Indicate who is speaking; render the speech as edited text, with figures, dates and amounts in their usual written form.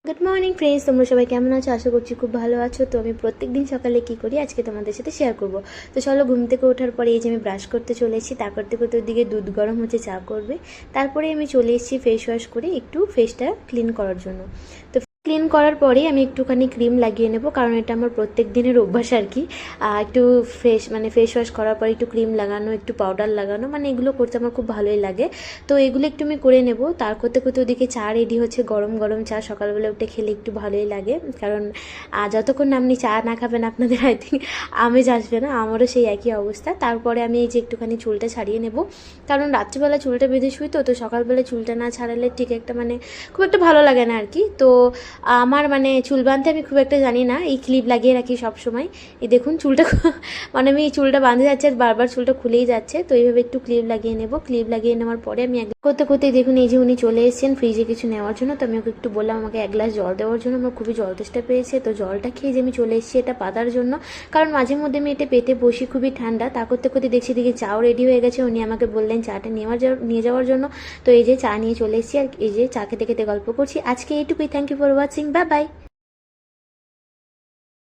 Speaker 1: Good morning friends, তোমরা সবাই কেমন আছো? আশা করছি খুব ভালো আছো। তো আমি প্রত্যেকদিন সকালে কী করি আজকে তোমাদের সাথে শেয়ার করব। তো চলো, ঘুম থেকে ওঠার পরে এই যে আমি ব্রাশ করতে চলে এসেছি, তা করতে করতে ওদিকে দুধ গরম হচ্ছে, চা করবে। তারপরে আমি চলে এসেছি ফেস ওয়াশ করে একটু ফেসটা ক্লিন করার জন্য। তো ক্লিন করার পরেই আমি একটুখানি ক্রিম লাগিয়ে নেব, কারণ এটা আমার প্রত্যেক দিনের অভ্যাস আর কি। একটু ফেস ওয়াশ করার পরে একটু ক্রিম লাগানো, একটু পাউডার লাগানো, মানে এগুলো করতে আমার খুব ভালোই লাগে। তো এগুলো একটু আমি করে নেব। তার করতে করতে ওদিকে চা রেডি হচ্ছে, গরম গরম চা সকালবেলা উঠে খেলে একটু ভালোই লাগে, কারণ যতক্ষণ না আপনি চা না খাবেন আপনাদের আই থিঙ্ক আমেজ আসবে না। আমারও সেই একই অবস্থা। তারপরে আমি এই যে একটুখানি চুলটা ছাড়িয়ে নেব, কারণ রাত্রিবেলা চুলটা বেঁধে শুই, তো সকালবেলা চুলটা না ছাড়ালে ঠিক একটা মানে খুব একটা ভালো লাগে না আর কি। তো আমার মানে চুল বাঁধতে আমি খুব একটা জানি না, এই ক্লিপ লাগিয়ে রাখি সব সময়। এই দেখুন চুলটা মানে আমি এই চুলটা বাঁধে যাচ্ছে আর বারবার চুলটা খুলেই যাচ্ছে, তো এইভাবে একটু ক্লিপ লাগিয়ে নেব। ক্লিপ লাগিয়ে নেওয়ার পরে আমি করতে করতে দেখুন এই যে উনি চলে এসেছেন ফ্রিজে কিছু নেওয়ার জন্য। তো আমি ওকে একটু বললাম আমাকে এক গ্লাস জল দেওয়ার জন্য, আমার খুবই জল তেষ্টা পেয়েছে। তো জলটা খেয়ে যে আমি চলে এসেছি এটা পাতার জন্য, কারণ মাঝে মধ্যে আমি এটা পেতে বসি, খুবই ঠান্ডা। তা করতে করতে দেখছি দিকে চাও রেডি হয়ে গেছে, উনি আমাকে বললেন চাটা নিয়ে যাওয়ার জন্য। তো এই যে চা নিয়ে চলে এসেছি, আর এই যে চা খেতে খেতে গল্প করছি। আজকে এইটুকুই। Thank you for watching, bye by.